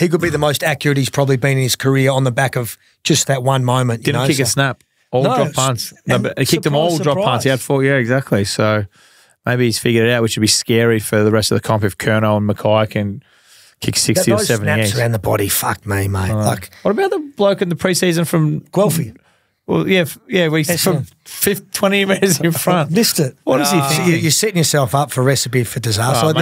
could be the most accurate he's probably been in his career on the back of just that one moment. Didn't kick a snap. All drop punts. No, but he kicked them all drop punts. He had 4. Yeah, exactly. So maybe he's figured it out, which would be scary for the rest of the comp if Curnow and Mackay can kick 60 or 70 snaps around the body, fuck me, mate. What about the bloke in the preseason from Guelphy? Well, yeah, he's from 20 metres in front. Missed it. What is he thinking? You're setting yourself up for a recipe for disaster. Oh,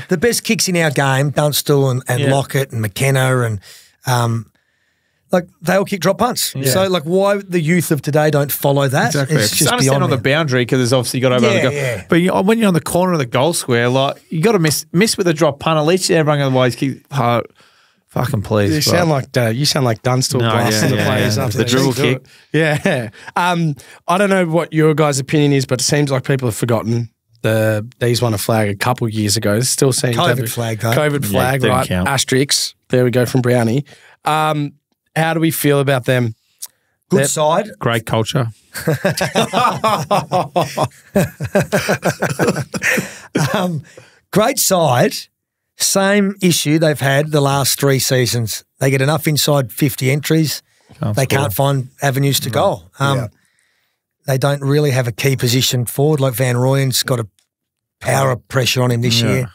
The best kicks in our game, Dunstall and Lockett and McKenna and they all kick drop punts. Yeah. So why the youth of today don't follow that? Exactly. It's just understand beyond on the me. boundary because there's obviously got over the goal. Yeah. But when you're on the corner of the goal square, you got to miss with a drop punt. At least everyone otherwise kick. Fucking please. you sound like Dunstall blasting the players after the dribble kick. Yeah. I don't know what your guys' opinion is, but it seems like people have forgotten these won a flag a couple of years ago. It still seems COVID flag, though. COVID flag, didn't right? count. Asterix. There we go from Brownie. How do we feel about them? Good side. Great culture. Great side. Same issue they've had the last 3 seasons. They get enough inside 50 entries. They can't find avenues to goal. They don't really have a key position forward. Like Van Rooyen's got a power of pressure on him this year.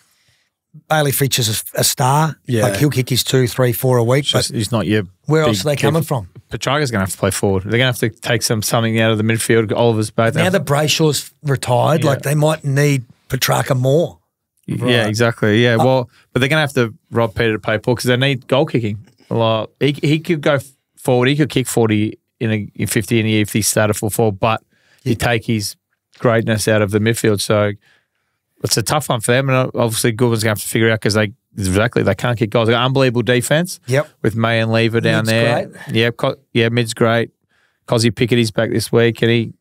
Bailey Fritsch is a star. Yeah. He'll kick his 2, 3, 4 a week. But He's not your. where else are they coming from? Petrarca's going to have to play forward. They're going to have to take something out of the midfield. Oliver's both. Now that Brayshaw's retired, they might need Petrarca more. Yeah, exactly. Yeah, but they're going to have to rob Peter to pay Paul because they need goal kicking. He could go forward. He could kick 40 in 50 in a year if he started full forward, but you take his greatness out of the midfield. So it's a tough one for them. And obviously Goulburn's going to have to figure out because they can't kick goals. They've got unbelievable defence. Yep. With May and Lever down Mid's there. great. Yeah, Mid's great. Cozzy Pickett's back this week and he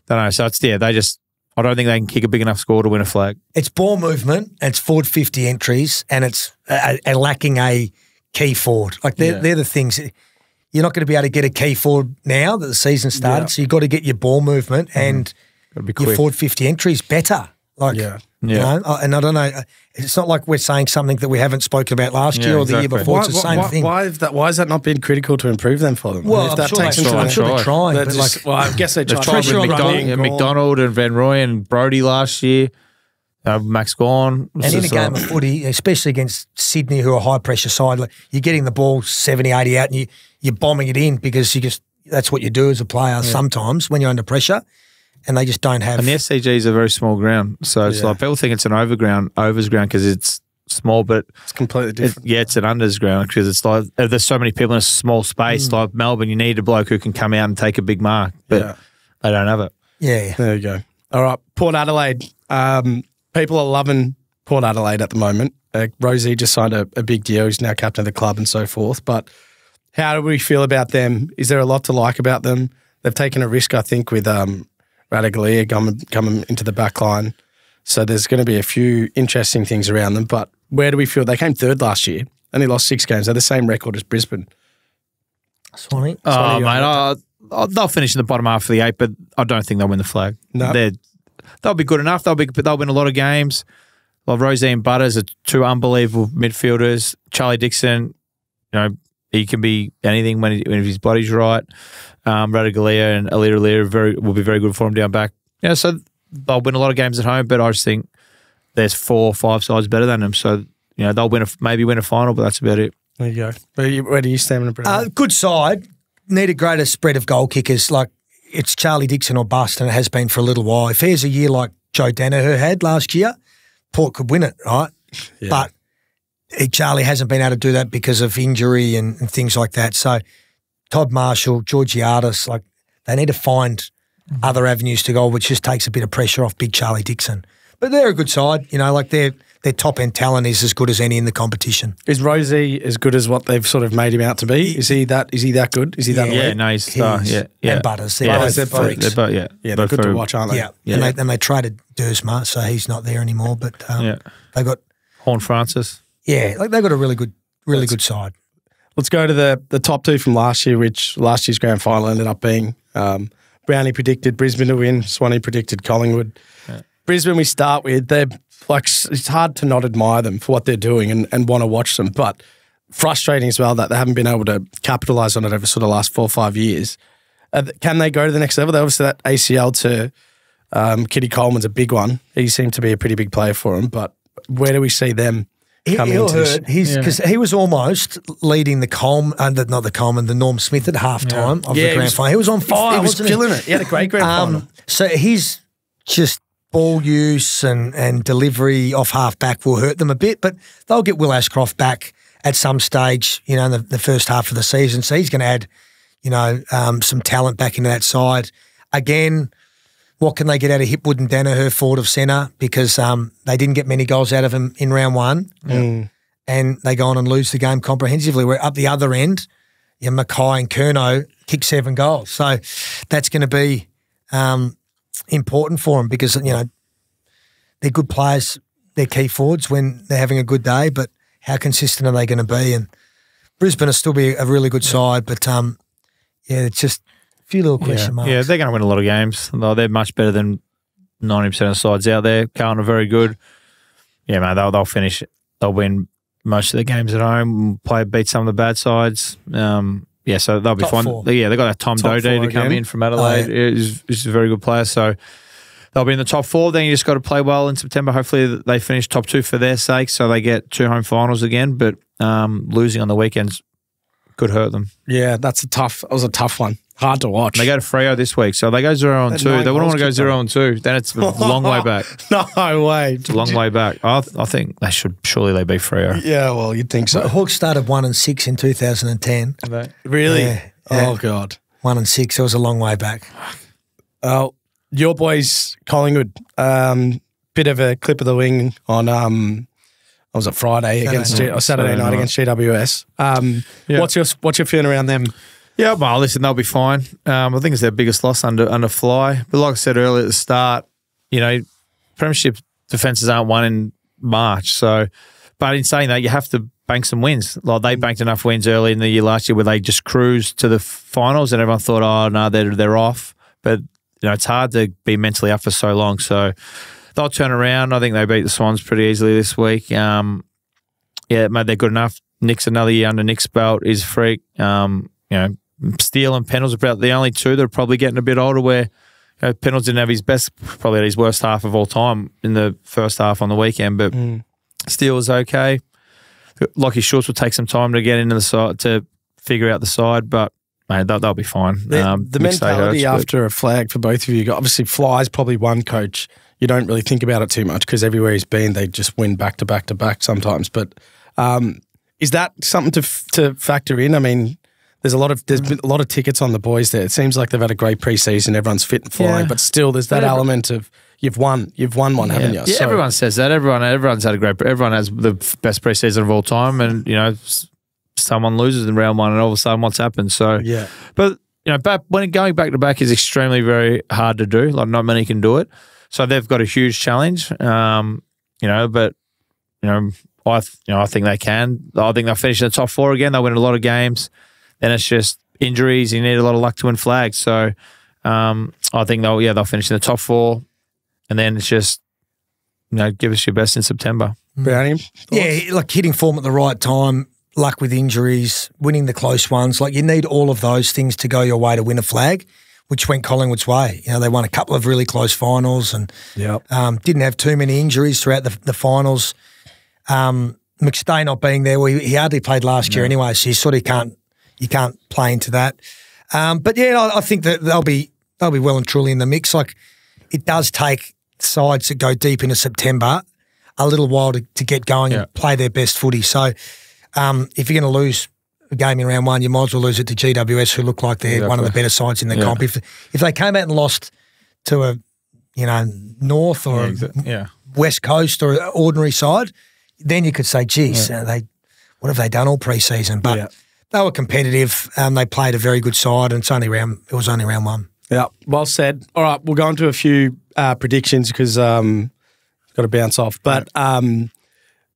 don't know. So I don't think they can kick a big enough score to win a flag. It's ball movement, and it's forward 50 entries, and it's lacking a key forward. They're the things. You're not going to be able to get a key forward now that the season started, so you've got to get your ball movement and your forward 50 entries better. You know, and I don't know, it's not like we're saying something that we haven't spoken about last year or the year before. It's the same thing. Why has that not been critical to improve them for them? Well, I'm sure they're trying. I guess they tried. pressure on McDonald and Van Rooyen and Brodie last year. Max Gawn. And in a game of footy, especially against Sydney, who are a high-pressure side, you're getting the ball 70, 80 out and you're bombing it in because that's what you do as a player sometimes when you're under pressure. And they just don't have. And the SCG is a very small ground, so it's like people think it's an overs ground because it's small, but it's completely different. It's an unders ground because it's like there's so many people in a small space. Like Melbourne, you need a bloke who can come out and take a big mark, but they don't have it. Yeah, there you go. All right, Port Adelaide. People are loving Port Adelaide at the moment. Rosie just signed a big deal. He's now captain of the club and so forth. But how do we feel about them? Is there a lot to like about them? They've taken a risk, I think, with Radaglia coming into the back line. So there's going to be a few interesting things around them. But where do we feel? They came third last year. Only lost 6 games. They're the same record as Brisbane. Swanee? Oh, mate, they'll finish in the bottom half of the 8, but I don't think they'll win the flag. No. They'll be good enough. They'll win a lot of games. Well, Rosie and Butters are 2 unbelievable midfielders. Charlie Dixon, he can be anything when his body's right. Radaglia and Alira will be very good for him down back. So they'll win a lot of games at home, but I just think there's 4 or 5 sides better than them. So, they'll maybe win a final, but that's about it. There you go. Where do you stand, Brad? Good side. Need a greater spread of goal kickers. It's Charlie Dixon or bust, and it has been for a little while. If he has a year like Joe Danaher had last year, Port could win it, right? Yeah. But Charlie hasn't been able to do that because of injury and things like that. So Todd Marshall, Georgiades, like they need to find other avenues to go, which just takes a bit of pressure off Big Charlie Dixon. But they're a good side, like their top-end talent is as good as any in the competition. Is Rosie as good as what they've sort of made him out to be? Is he that good? Is he that elite? Yeah, no, he's star. Yeah. And Butters. They're Butters, both they're both- freaks. They're both, yeah. Yeah, they're good to watch, aren't they? Yeah. And they traded Dersma, so he's not there anymore. But they got Horn Francis. they got a really good side. Let's go to the top two from last year, which last year's grand final ended up being Brownie predicted Brisbane to win, Swanee predicted Collingwood. Yeah. Brisbane we start with, they're like, it's hard to not admire them for what they're doing and want to watch them, but frustrating as well that they haven't been able to capitalise on it over sort of the last 4 or 5 years. Can they go to the next level? They obviously that ACL to Kitty Coleman's a big one. He seemed to be a pretty big player for them, but where do we see them coming into this? Because he was almost leading the Norm Smith at halftime of the grand final. He was on fire. He was killing it. He had a great grand final. So his just ball use and delivery off half back will hurt them a bit, but they'll get Will Ashcroft back at some stage, in the first half of the season. So he's going to add, some talent back into that side. Again, what can they get out of Hipwood and Danaher forward of centre? Because they didn't get many goals out of him in round one. And they go on and lose the game comprehensively. Where up the other end, Mackay and Curnow kick 7 goals. So that's going to be important for them because, they're good players, they're key forwards when they're having a good day, but how consistent are they going to be? And Brisbane will still be a really good side, but, it's just a few little question marks. Yeah, they're going to win a lot of games. They're much better than 90% of the sides out there. Carlton are very good. Yeah, man, they'll finish. They'll win most of the games at home, beat some of the bad sides. So they'll be Top fine. 4. Yeah, they've got that Tom Top Doedee 4 to come again. in from Adelaide. He's a very good player. So they'll be in the top 4. Then you just got to play well in September. Hopefully they finish top 2 for their sake so they get 2 home finals again. But losing on the weekends could hurt them. Yeah, that was a tough one. Hard to watch. They go to Freo this week, so they go 0-2. They wouldn't want to go 0-2. Then it's a long way back. No way. It's a long way back. I think they should. Surely they beat Freo. Yeah, well, you'd think so. The Hawks started 1-6 in 2010. Really? Yeah. Oh, God. 1-6. It was a long way back. Oh, your boys, Collingwood, bit of a clip of the wing on was it Friday Saturday night against GWS. What's your feeling around them? Yeah, well, listen, they'll be fine. I think it's their biggest loss under Fly. But like I said earlier at the start, premiership defences aren't won in March. So, but in saying that, you have to bank some wins. Like they banked enough wins early in the year last year where they just cruised to the finals and everyone thought, oh, no, they're off. But, it's hard to be mentally up for so long. So they'll turn around. I think they beat the Swans pretty easily this week. Mate, they're good enough. Nick's another year under Nick's belt. He's a freak. Steele and Pennell's are about the only two that are probably getting a bit older where Pennell didn't have his best, probably had his worst half of all time in the first half on the weekend, but Steele was okay. Lockie Schultz will take some time to get into the side, to figure out the side, but mate, they'll be fine. The mentality after a flag for both of you, obviously Fly's probably one coach. You don't really think about it too much because everywhere he's been, they just win back to back to back sometimes. But is that something to factor in? I mean, there's been a lot of tickets on the boys there. It seems like they've had a great preseason. Everyone's fit and flying, but still, there's that element of you've won one, haven't you? Yeah, so, everyone says that. Everyone's had everyone has the best preseason of all time, and someone loses in round one, and all of a sudden, what's happened? So but when going back to back is extremely very hard to do. Like not many can do it. So they've got a huge challenge. I think they can. I think they'll finish in the top 4 again. They'll win a lot of games. Then it's just injuries. You need a lot of luck to win flags. So I think they'll finish in the top 4, and then it's just give us your best in September. Brownie? Yeah, like hitting form at the right time, luck with injuries, winning the close ones. Like you need all of those things to go your way to win a flag, which went Collingwood's way. They won a couple of really close finals and didn't have too many injuries throughout the finals. McStay not being there, well, he hardly played last year anyway, so you sort of can't play into that. But I think that they'll be well and truly in the mix. Like it does take sides that go deep into September a little while to get going and play their best footy. So if you're going to lose a game in round one, you might as well lose it to GWS, who look like they're one of the better sides in the comp. If they came out and lost to a North or West Coast or an ordinary side, then you could say, geez, what have they done all pre-season? But they were competitive. They played a very good side, and it was only round one. Yeah, well said. All right, we'll go into a few predictions because got to bounce off. But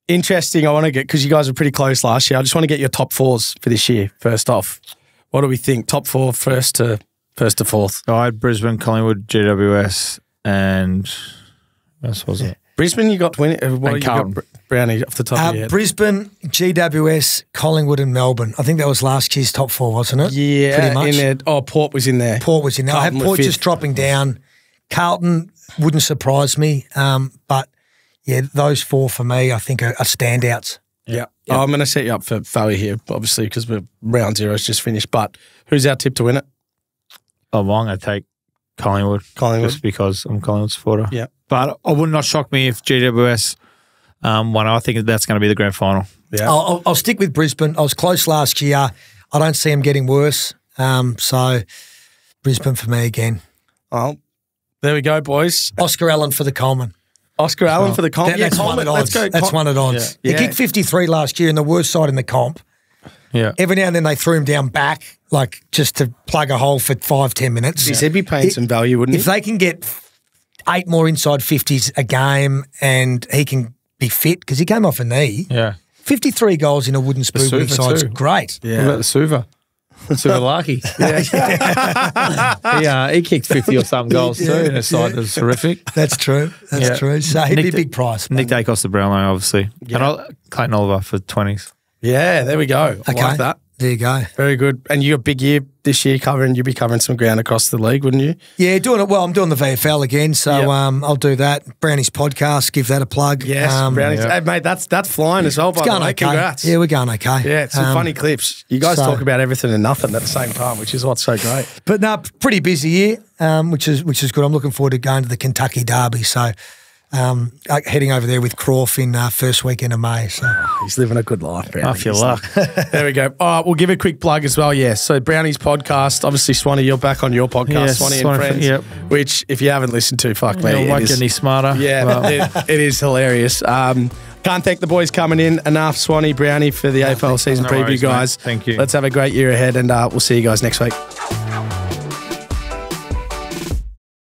interesting, I want to get, because you guys were pretty close last year, I just want to get your top fours for this year, first off. What do we think? Top four, first to fourth. I had Brisbane, Collingwood, GWS, and what was it? Brisbane, you got what you Carlton. got, Brownie, off the top of your head? Brisbane, GWS, Collingwood and Melbourne. I think that was last year's top four, wasn't it? Yeah, pretty much. in there. Port was in there. Port was in there. Carlton I have Port fifth. just dropping down. Carlton wouldn't surprise me, but yeah, those four for me, I think are standouts. Yeah. I'm going to set you up for failure here, obviously, because round zero's just finished. But who's our tip to win it? I'm going to take Collingwood. Just because I'm a Collingwood supporter. Yeah. But it would not shock me if GWS won. I think that's going to be the grand final. Yeah. I'll stick with Brisbane. I was close last year. I don't see them getting worse. So Brisbane for me again. Well, there we go, boys. Oscar Allen for the Coleman. Oscar Allen for the comp. That's one at odds. That's one at odds. Yeah. He kicked 53 last year in the worst side in the comp. Yeah. Every now and then they threw him down back, like just to plug a hole for 5-10 minutes. He'd be paying some value, wouldn't he? If they can get 8 more inside 50s a game and he can be fit, because he came off a knee. Yeah. 53 goals in a wooden spoon Suva side's too. great. What about the Suva? Suvalaki. He kicked 50 or something goals too in a side that's terrific. That's true. That's true. So he'd be a big price. Nick Dacos the Brownlow, obviously. Yeah. And Clayton Oliver for 20s. Yeah, there we go. I like that. There you go. Very good. And you got a big year this year you'll be covering some ground across the league, wouldn't you? Yeah, doing it well. I'm doing the VFL again, so I'll do that. Brownie's podcast, give that a plug. Yes, Brownie's. Hey, mate, that's flying as well, by the way. Okay. Congrats. Yeah, we're going okay. Yeah, some funny clips. You guys talk about everything and nothing at the same time, which is what's so great. But no, pretty busy year, which is good. I'm looking forward to going to the Kentucky Derby, so heading over there with Crawf in first weekend of May. So he's living a good life, Brownie. Off your luck. There we go. All right, we'll give a quick plug as well. Yeah, so Brownie's podcast. Obviously, Swanee, you're back on your podcast, Yes, Swanee and Friends. Yep. Which, if you haven't listened to, fuck me, I won't get any smarter. Yeah, it is hilarious. Can't thank the boys coming in enough, Swanee, Brownie, for the AFL season preview, worries, guys. mate. Thank you. Let's have a great year ahead, and we'll see you guys next week.